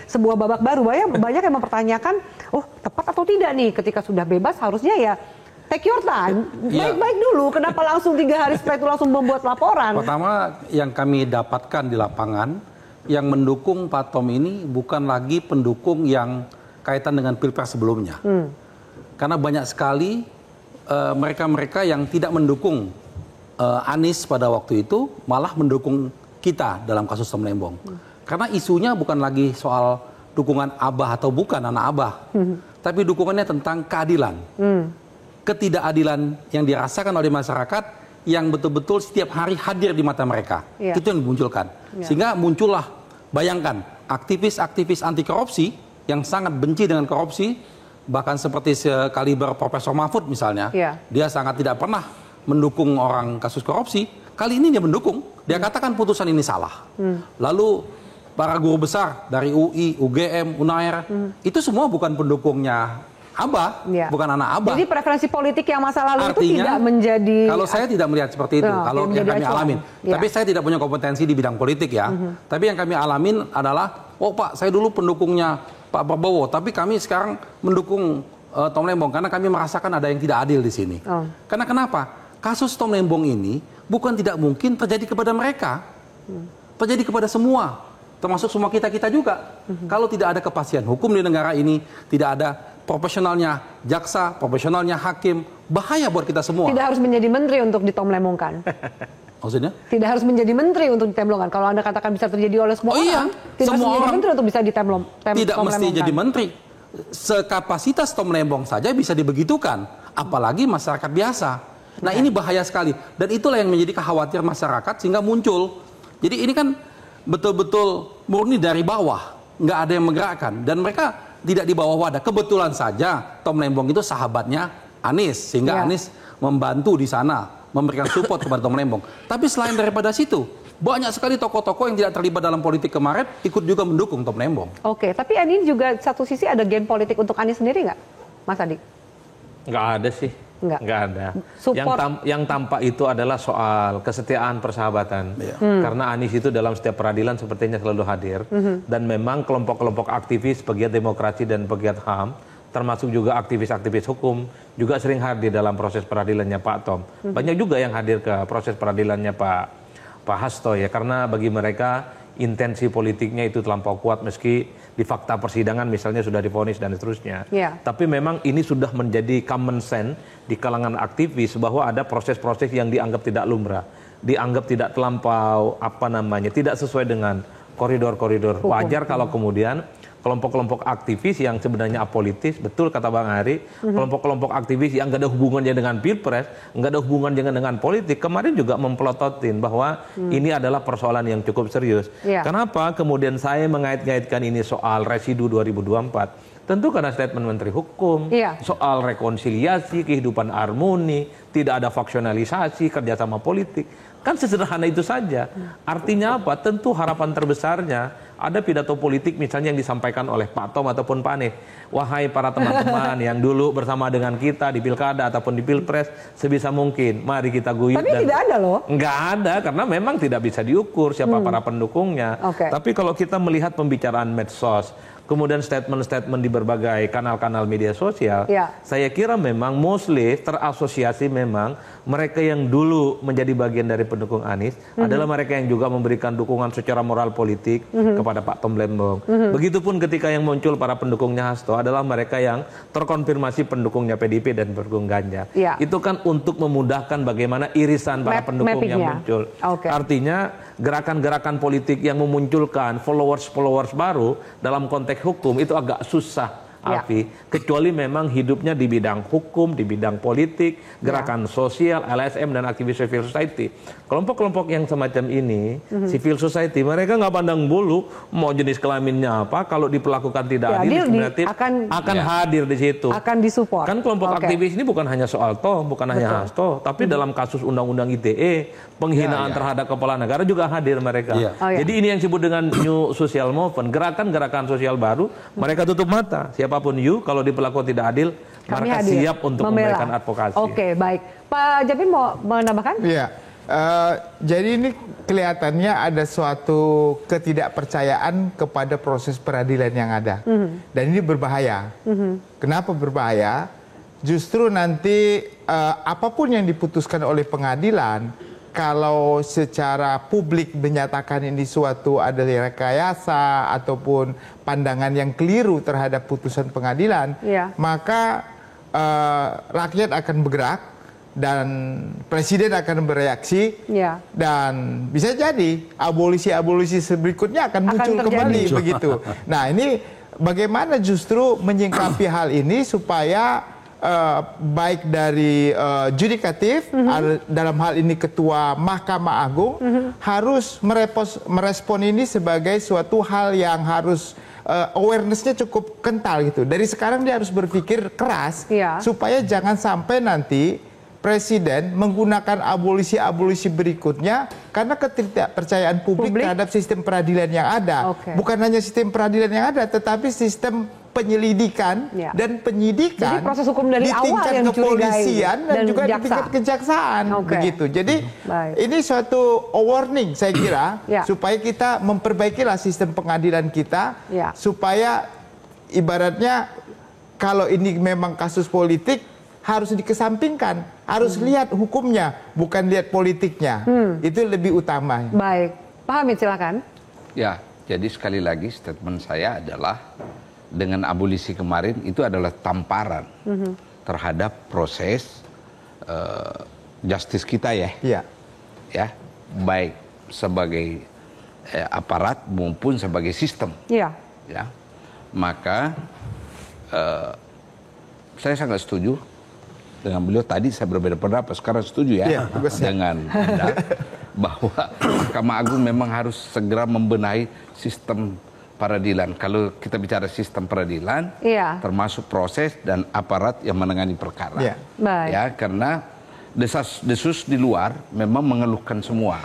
sebuah babak baru. Banyak yang mempertanyakan, oh tepat atau tidak nih ketika sudah bebas harusnya ya take your time, baik-baik dulu. Kenapa langsung 3 hari setelah itu langsung membuat laporan? Pertama yang kami dapatkan di lapangan, yang mendukung Pak Tom ini bukan lagi pendukung yang kaitan dengan Pilpres sebelumnya. Karena banyak sekali mereka-mereka yang tidak mendukung Anies pada waktu itu malah mendukung kita dalam kasus Tom Lembong. Karena isunya bukan lagi soal dukungan Abah atau bukan anak Abah, tapi dukungannya tentang keadilan. Ketidakadilan yang dirasakan oleh masyarakat yang betul-betul setiap hari hadir di mata mereka. Itu yang dimunculkan. Sehingga muncullah, bayangkan, aktivis-aktivis anti korupsi yang sangat benci dengan korupsi, bahkan seperti sekaliber Profesor Mahfud misalnya, dia sangat tidak pernah mendukung orang kasus korupsi. Kali ini dia mendukung, dia katakan putusan ini salah. Lalu para guru besar dari UI, UGM, UNAIR, itu semua bukan pendukungnya Abah, bukan anak Abah. Jadi preferensi politik yang masa lalu itu tidak menjadi... Kalau saya tidak melihat seperti itu, kalau yang kami alamin. Tapi saya tidak punya kompetensi di bidang politik ya. Tapi yang kami alamin adalah, oh Pak, saya dulu pendukungnya Pak Prabowo, tapi kami sekarang mendukung Tom Lembong karena kami merasakan ada yang tidak adil di sini. Karena kenapa? Kasus Tom Lembong ini bukan tidak mungkin terjadi kepada mereka, terjadi kepada semua, termasuk semua kita juga. Kalau tidak ada kepastian hukum di negara ini, tidak ada profesionalnya jaksa, profesionalnya hakim, bahaya buat kita semua. Tidak harus menjadi menteri untuk Tom Lembongkan. Maksudnya? Tidak harus menjadi menteri untuk ditemlongkan. Kalau Anda katakan bisa terjadi oleh semua orang, tidak harus menjadi menteri untuk bisa ditemlongkan. Tidak mesti jadi menteri. Sekapasitas Tom Lembong saja bisa dibegitukan, apalagi masyarakat biasa. Nah ini bahaya sekali. Dan itulah yang menjadi kekhawatiran masyarakat sehingga muncul. Jadi ini kan betul-betul murni dari bawah. Nggak ada yang menggerakkan. Dan mereka tidak di bawah wadah. Kebetulan saja Tom Lembong itu sahabatnya Anies. Sehingga Anies membantu di sana, memberikan support kepada Tom Lembong. Tapi selain daripada situ, banyak sekali tokoh-tokoh yang tidak terlibat dalam politik kemarin ikut juga mendukung Tom Lembong. Oke, tapi ini juga satu sisi ada gen politik untuk Anies sendiri nggak, Mas Adi? Nggak ada sih. Nggak ada. Yang tampak itu adalah soal kesetiaan persahabatan. Karena Anies itu dalam setiap peradilan sepertinya selalu hadir. Dan memang kelompok-kelompok aktivis pegiat demokrasi dan pegiat HAM, termasuk juga aktivis-aktivis hukum, juga sering hadir dalam proses peradilannya Pak Tom. Banyak juga yang hadir ke proses peradilannya Pak Hasto ya, karena bagi mereka intensi politiknya itu terlampau kuat meski di fakta persidangan misalnya sudah divonis dan seterusnya. Tapi memang ini sudah menjadi common sense di kalangan aktivis bahwa ada proses-proses yang dianggap tidak lumrah, dianggap tidak terlampau tidak sesuai dengan koridor-koridor. Wajar kalau kemudian kelompok-kelompok aktivis yang sebenarnya apolitis, betul kata Bang Ari, kelompok-kelompok aktivis yang nggak ada hubungannya dengan pilpres, nggak ada hubungannya dengan politik, kemarin juga mempelototin bahwa ini adalah persoalan yang cukup serius. Kenapa kemudian saya mengait-ngaitkan ini soal residu 2024? Tentu karena statement Menteri Hukum, soal rekonsiliasi, kehidupan harmoni, tidak ada faksionalisasi, kerjasama politik. Kan sesederhana itu saja. Artinya apa? Tentu harapan terbesarnya ada pidato politik misalnya yang disampaikan oleh Pak Tom ataupun Pak Anies. Wahai para teman-teman yang dulu bersama dengan kita di pilkada ataupun di pilpres, sebisa mungkin mari kita guyup. Tapi tidak ada loh. Nggak ada, karena memang tidak bisa diukur siapa para pendukungnya. Tapi kalau kita melihat pembicaraan medsos, kemudian statement-statement di berbagai kanal-kanal media sosial, saya kira memang mostly terasosiasi memang mereka yang dulu menjadi bagian dari pendukung Anies adalah mereka yang juga memberikan dukungan secara moral politik kepada Pak Tom Lembong. Begitupun ketika yang muncul para pendukungnya Hasto adalah mereka yang terkonfirmasi pendukungnya PDIP dan pendukung Ganjar. Itu kan untuk memudahkan bagaimana irisan para pendukung yang muncul. Artinya gerakan-gerakan politik yang memunculkan followers-followers baru dalam konteks hukum itu agak susah, Alfi, kecuali memang hidupnya di bidang hukum, di bidang politik, gerakan sosial, LSM dan aktivis civil society. Kelompok-kelompok yang semacam ini, civil society, mereka nggak pandang bulu mau jenis kelaminnya apa, kalau diperlakukan tidak adil, berarti akan hadir di situ. Akan disupport. Kan kelompok aktivis ini bukan hanya soal Tom, bukan hanya Hasto, tapi dalam kasus undang-undang ITE, penghinaan terhadap kepala negara juga hadir mereka. Jadi ini yang disebut dengan new social movement, gerakan-gerakan sosial baru, mereka tutup mata. Siapapun kalau diperlakukan tidak adil, mereka siap untuk memberikan advokasi. Oke, baik. Pak Jamin mau menambahkan? Iya. Jadi ini kelihatannya ada suatu ketidakpercayaan kepada proses peradilan yang ada. Dan ini berbahaya. Kenapa berbahaya? Justru nanti apapun yang diputuskan oleh pengadilan, kalau secara publik menyatakan ini suatu adalah rekayasa ataupun pandangan yang keliru terhadap putusan pengadilan, maka rakyat akan bergerak dan presiden akan bereaksi, dan bisa jadi abolisi-abolisi berikutnya akan muncul kembali begitu. Nah, ini bagaimana justru menyingkapi hal ini supaya baik dari judikatif, dalam hal ini Ketua Mahkamah Agung, harus merespon ini sebagai suatu hal yang harus awareness-nya cukup kental gitu. Dari sekarang dia harus berpikir keras supaya jangan sampai nanti Presiden menggunakan abolisi-abolisi berikutnya karena ketidakpercayaan publik terhadap sistem peradilan yang ada. Bukan hanya sistem peradilan yang ada, tetapi sistem penyelidikan dan penyidikan. Jadi proses hukum dari di awal tingkat yang kepolisian dan juga di tingkat kejaksaan. Begitu. Jadi ini suatu warning saya kira supaya kita memperbaikilah sistem pengadilan kita supaya ibaratnya kalau ini memang kasus politik harus dikesampingkan, harus lihat hukumnya, bukan lihat politiknya. Itu lebih utama. Baik, Pak Hamid silakan. Ya, jadi sekali lagi statement saya adalah dengan abolisi kemarin itu adalah tamparan terhadap proses justice kita ya, baik sebagai aparat maupun sebagai sistem. Ya, maka saya sangat setuju dengan beliau. Tadi saya berbeda pendapat, sekarang setuju dengan Anda bahwa Mahkamah Agung memang harus segera membenahi sistem peradilan. Kalau kita bicara sistem peradilan, termasuk proses dan aparat yang menangani perkara. Karena desas-desus di luar memang mengeluhkan semua.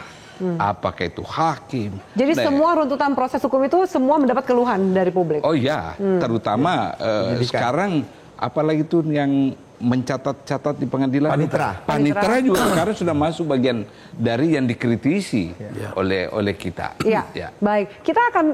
Apakah itu hakim. Jadi semua runtutan proses hukum itu semua mendapat keluhan dari publik. Oh iya, terutama sekarang apalagi itu yang mencatat-catat di pengadilan. Panitera juga sekarang sudah masuk bagian dari yang dikritisi oleh kita. Ya. Baik, kita akan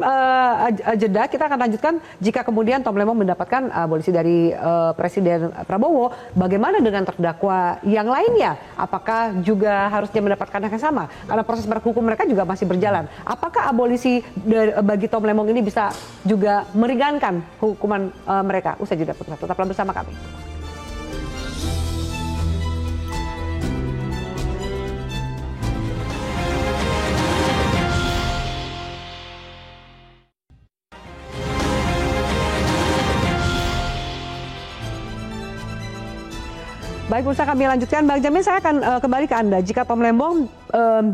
jeda, kita akan lanjutkan jika kemudian Tom Lembong mendapatkan abolisi dari Presiden Prabowo, bagaimana dengan terdakwa yang lainnya? Apakah juga harusnya mendapatkan hak yang sama? Karena proses hukum mereka juga masih berjalan. Apakah abolisi bagi Tom Lembong ini bisa juga meringankan hukuman mereka? Usai jeda, tetaplah bersama kami. Baik, pemirsa, kami lanjutkan. Bang Jamin, saya akan kembali ke Anda. Jika Tom Lembong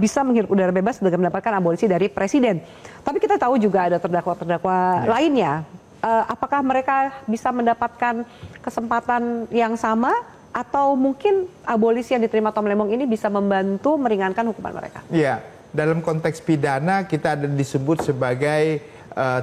bisa menghirup udara bebas dengan mendapatkan abolisi dari Presiden. Tapi kita tahu juga ada terdakwa-terdakwa lainnya. Apakah mereka bisa mendapatkan kesempatan yang sama? Atau mungkin abolisi yang diterima Tom Lembong ini bisa membantu meringankan hukuman mereka? Iya, dalam konteks pidana kita ada disebut sebagai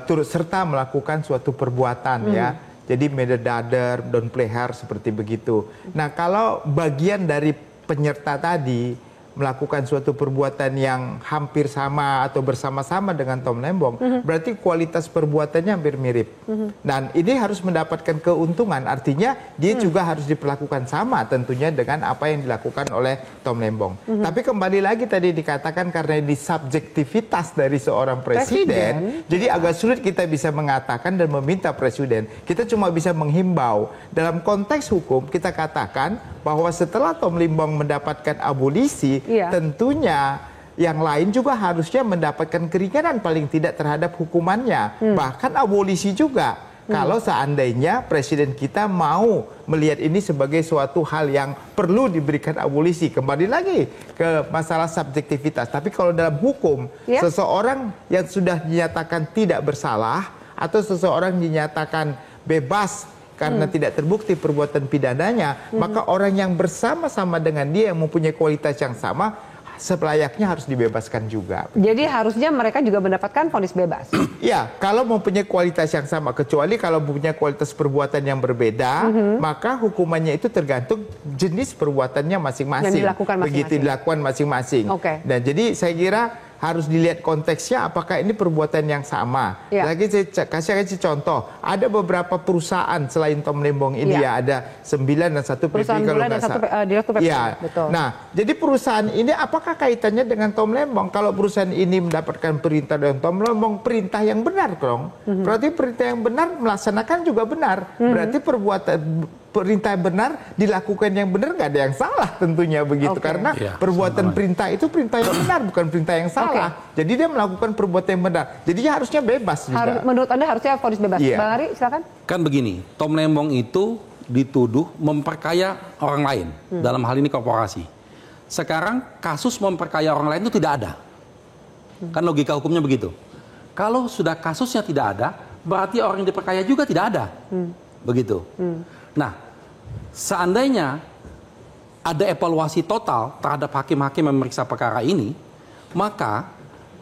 turut serta melakukan suatu perbuatan ya. Jadi medadader, don't play hard, seperti begitu. Nah, kalau bagian dari penyerta tadi melakukan suatu perbuatan yang hampir sama atau bersama-sama dengan Tom Lembong, berarti kualitas perbuatannya hampir mirip. Dan ini harus mendapatkan keuntungan, artinya dia juga harus diperlakukan sama tentunya dengan apa yang dilakukan oleh Tom Lembong. Tapi kembali lagi tadi dikatakan karena ini subjektivitas dari seorang presiden, jadi agak sulit kita bisa mengatakan dan meminta presiden. Kita cuma bisa menghimbau. Dalam konteks hukum kita katakan bahwa setelah Tom Lembong mendapatkan abolisi, tentunya yang lain juga harusnya mendapatkan keringanan paling tidak terhadap hukumannya. Bahkan abolisi juga. Kalau seandainya presiden kita mau melihat ini sebagai suatu hal yang perlu diberikan abolisi. Kembali lagi ke masalah subjektivitas. Tapi kalau dalam hukum, seseorang yang sudah dinyatakan tidak bersalah atau seseorang dinyatakan bebas karena tidak terbukti perbuatan pidananya, maka orang yang bersama-sama dengan dia yang mempunyai kualitas yang sama, selayaknya harus dibebaskan juga. Jadi harusnya mereka juga mendapatkan vonis bebas? Ya, kalau mempunyai kualitas yang sama, kecuali kalau mempunyai kualitas perbuatan yang berbeda, maka hukumannya itu tergantung jenis perbuatannya masing-masing. Yang dilakukan masing-masing. Begitu dilakukan masing-masing. Dan jadi saya kira harus dilihat konteksnya apakah ini perbuatan yang sama. Lagi saya kasih contoh, ada beberapa perusahaan selain Tom Lembong ini ada 9 dan 1 PP kalau nggak salah. Nah, jadi perusahaan ini apakah kaitannya dengan Tom Lembong? Kalau perusahaan ini mendapatkan perintah dari Tom Lembong, perintah yang benar dong. Berarti perintah yang benar melaksanakan juga benar. Berarti perintah benar dilakukan yang benar, nggak ada yang salah tentunya begitu, karena perbuatan perintah itu perintah yang benar, bukan perintah yang salah. Jadi dia melakukan perbuatan yang benar, jadi dia harusnya bebas juga. Menurut Anda harusnya vonis bebas. Bang Ari, silakan. Kan begini, Tom Lembong itu dituduh memperkaya orang lain, dalam hal ini korporasi. Sekarang kasus memperkaya orang lain itu tidak ada, kan logika hukumnya begitu. Kalau sudah kasusnya tidak ada, berarti orang yang diperkaya juga tidak ada, begitu. Nah, seandainya ada evaluasi total terhadap hakim-hakim yang memeriksa perkara ini, maka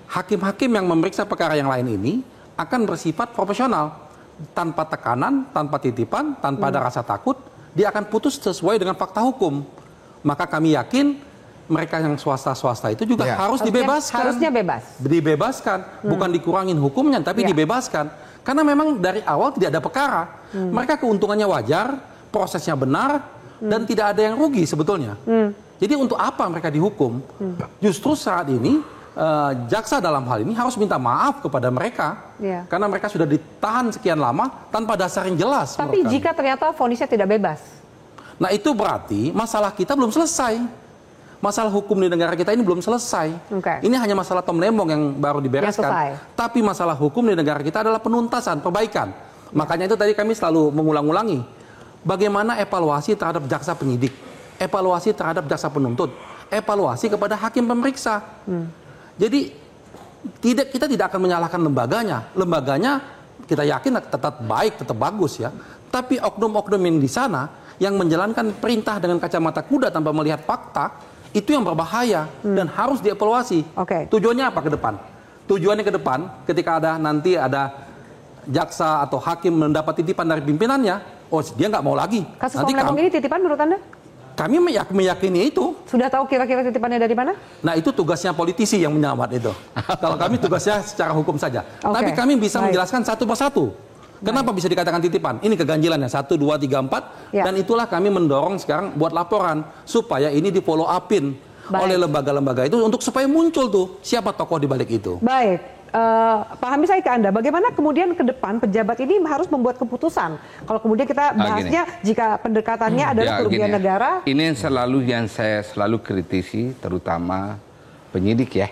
hakim-hakim yang memeriksa perkara yang lain ini akan bersifat profesional, tanpa tekanan, tanpa titipan, tanpa ada rasa takut. Dia akan putus sesuai dengan fakta hukum. Maka kami yakin mereka yang swasta-swasta itu juga harus dibebaskan. Harusnya bebas. Dibebaskan, bukan dikurangin hukumnya, tapi dibebaskan. Karena memang dari awal tidak ada perkara. Mereka keuntungannya wajar, prosesnya benar, dan tidak ada yang rugi sebetulnya. Jadi untuk apa mereka dihukum? Justru saat ini jaksa dalam hal ini harus minta maaf kepada mereka. Karena mereka sudah ditahan sekian lama tanpa dasar yang jelas. Tapi jika ternyata vonisnya tidak bebas? Nah itu berarti masalah kita belum selesai. Masalah hukum di negara kita ini belum selesai. Ini hanya masalah Tom Lembong yang baru dibereskan. Tapi masalah hukum di negara kita adalah penuntasan, perbaikan. Makanya itu tadi kami selalu mengulang-ulangi. Bagaimana evaluasi terhadap jaksa penyidik, evaluasi terhadap jaksa penuntut, evaluasi kepada hakim pemeriksa. Jadi kita tidak akan menyalahkan lembaganya. Lembaganya kita yakin tetap baik, tetap bagus ya. Tapi oknum-oknum yang di sana yang menjalankan perintah dengan kacamata kuda tanpa melihat fakta, itu yang berbahaya dan harus dievaluasi. Tujuannya apa ke depan? Tujuannya ke depan ketika nanti ada jaksa atau hakim mendapat titipan dari pimpinannya, oh dia nggak mau lagi. Kasus Tom Lembong ini titipan menurut Anda? Kami meyakini itu. Sudah tahu kira-kira titipannya dari mana? Nah itu tugasnya politisi yang menyamar itu. Kalau kami tugasnya secara hukum saja. Tapi kami bisa menjelaskan satu persatu. Kenapa bisa dikatakan titipan? Ini keganjilannya 1, 2, 3, 4. Dan itulah kami mendorong sekarang buat laporan supaya ini di follow upin oleh lembaga-lembaga itu untuk supaya muncul tuh siapa tokoh di balik itu. Baik. Pak Hamid, saya ke Anda, bagaimana kemudian ke depan pejabat ini harus membuat keputusan? Kalau kemudian kita bahasnya jika pendekatannya adalah kerugian negara. Ini yang saya selalu kritisi, terutama penyidik ya.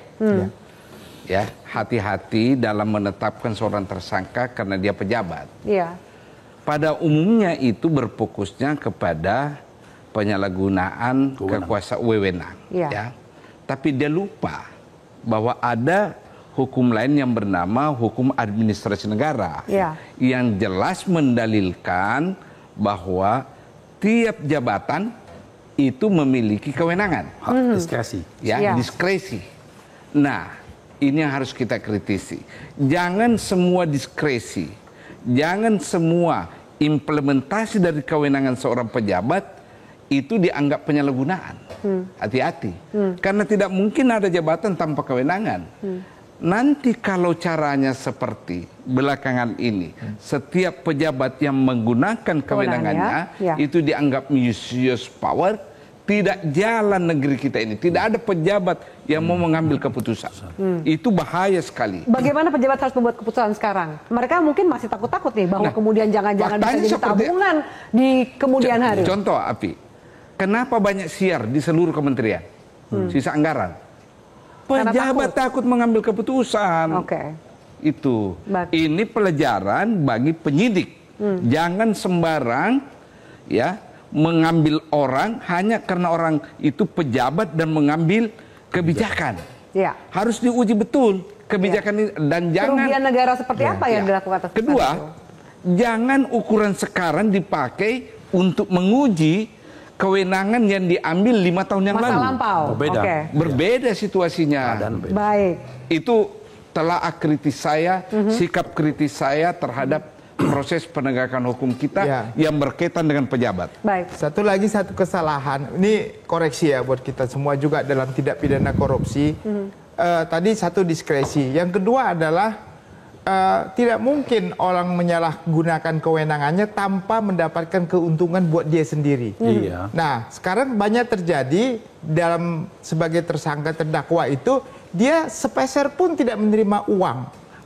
Ya, hati-hati dalam menetapkan seorang tersangka karena dia pejabat. Iya. Pada umumnya itu berfokusnya kepada penyalahgunaan kekuasaan wewenang. Ya. Tapi dia lupa bahwa ada hukum lain yang bernama hukum administrasi negara, yang jelas mendalilkan bahwa tiap jabatan itu memiliki kewenangan, diskresi, diskresi. Nah, ini yang harus kita kritisi. Jangan semua diskresi, jangan semua implementasi dari kewenangan seorang pejabat itu dianggap penyalahgunaan. Hati-hati, karena tidak mungkin ada jabatan tanpa kewenangan. Nanti kalau caranya seperti belakangan ini, setiap pejabat yang menggunakan kewenangannya itu dianggap misuse power, tidak jalan negeri kita ini. Tidak ada pejabat yang mau mengambil keputusan. Itu bahaya sekali. Bagaimana pejabat harus membuat keputusan sekarang? Mereka mungkin masih takut-takut nih bahwa kemudian jangan-jangan bisa jadi tabungan di kemudian hari. Contoh, Api, kenapa banyak siar di seluruh kementerian? Sisa anggaran. Pejabat takut mengambil keputusan. Itu. Ini pelajaran bagi penyidik. Jangan sembarang mengambil orang hanya karena orang itu pejabat dan mengambil kebijakan. Harus diuji betul kebijakan ini, dan jangan kerugian negara seperti apa yang dilakukan. Kedua, jangan ukuran sekarang dipakai untuk menguji kewenangan yang diambil 5 tahun yang lalu. Berbeda situasinya. Baik. Itu telah kritis saya, sikap kritis saya terhadap proses penegakan hukum kita yang berkaitan dengan pejabat. Baik. Satu kesalahan, ini koreksi ya buat kita semua juga dalam tindak pidana korupsi. Tadi satu diskresi, yang kedua adalah tidak mungkin orang menyalahgunakan kewenangannya tanpa mendapatkan keuntungan buat dia sendiri. Nah, sekarang banyak terjadi dalam sebagai tersangka terdakwa itu dia sepeser pun tidak menerima uang,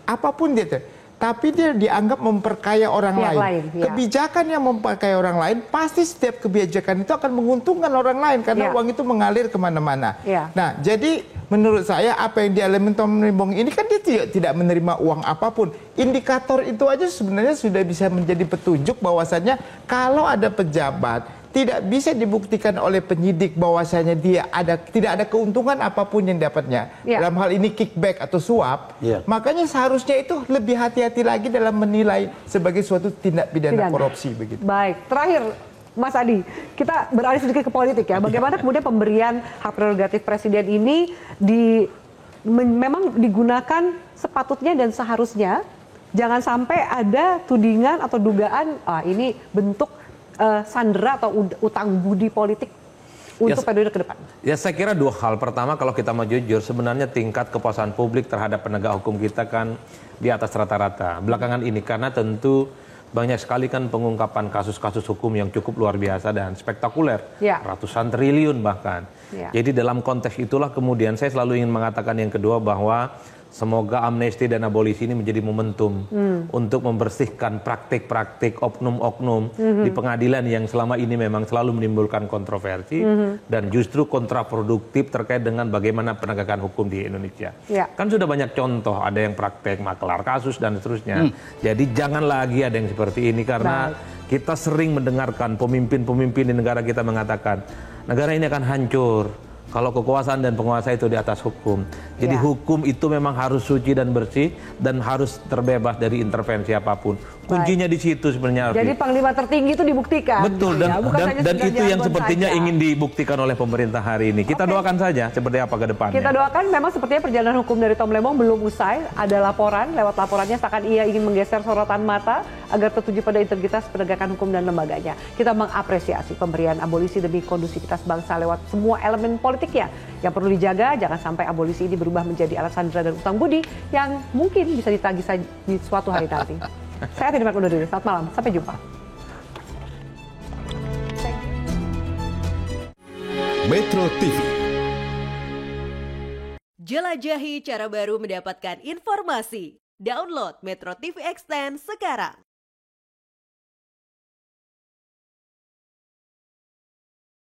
apapun dia, tapi dia dianggap memperkaya orang lain. Kebijakan yang memperkaya orang lain, pasti setiap kebijakan itu akan menguntungkan orang lain karena uang itu mengalir kemana-mana. Nah, jadi menurut saya apa yang dialami Tom Lembong ini kan dia tidak menerima uang apapun. Indikator itu aja sebenarnya sudah bisa menjadi petunjuk bahwasannya kalau ada pejabat tidak bisa dibuktikan oleh penyidik bahwasanya dia tidak ada keuntungan apapun yang dapatnya. Dalam hal ini kickback atau suap, makanya seharusnya itu lebih hati-hati lagi dalam menilai sebagai suatu tindak pidana korupsi begitu. Baik, terakhir Mas Adi, kita beralih sedikit ke politik ya. Bagaimana kemudian pemberian hak prerogatif presiden ini memang digunakan sepatutnya dan seharusnya, jangan sampai ada tudingan atau dugaan ini bentuk sandera atau utang budi politik untuk periode ke depan. Ya, saya kira dua hal. Pertama, kalau kita mau jujur, sebenarnya tingkat kepuasan publik terhadap penegak hukum kita kan di atas rata-rata. Belakangan ini karena tentu banyak sekali kan pengungkapan kasus-kasus hukum yang cukup luar biasa dan spektakuler, ratusan triliun bahkan. Jadi dalam konteks itulah kemudian saya selalu ingin mengatakan yang kedua bahwa semoga amnesti dan abolisi ini menjadi momentum untuk membersihkan praktik-praktik oknum-oknum di pengadilan yang selama ini memang selalu menimbulkan kontroversi dan justru kontraproduktif terkait dengan bagaimana penegakan hukum di Indonesia. Kan sudah banyak contoh, ada yang praktek maklar kasus dan seterusnya. Jadi jangan lagi ada yang seperti ini karena kita sering mendengarkan pemimpin-pemimpin di negara kita mengatakan negara ini akan hancur kalau kekuasaan dan penguasa itu di atas hukum. Jadi hukum itu memang harus suci dan bersih dan harus terbebas dari intervensi apapun. Kuncinya di situ sebenarnya. Jadi Panglima tertinggi itu dibuktikan. Betul, dan itu yang sepertinya saja. ingin dibuktikan oleh pemerintah hari ini. Kita doakan saja seperti apa ke depannya. Kita doakan, memang sepertinya perjalanan hukum dari Tom Lembong belum usai. Ada laporan, lewat laporannya seakan ia ingin menggeser sorotan mata agar tertuju pada integritas penegakan hukum dan lembaganya. Kita mengapresiasi pemberian abolisi demi kondusivitas bangsa lewat semua elemen politiknya. Yang perlu dijaga, jangan sampai abolisi ini berubah menjadi alat sandera dan utang budi yang mungkin bisa ditagih di suatu hari nanti. Saya Tini Mark undur diri. Selamat malam, sampai jumpa. Metro TV. Jelajahi cara baru mendapatkan informasi. Download Metro TV Extend sekarang.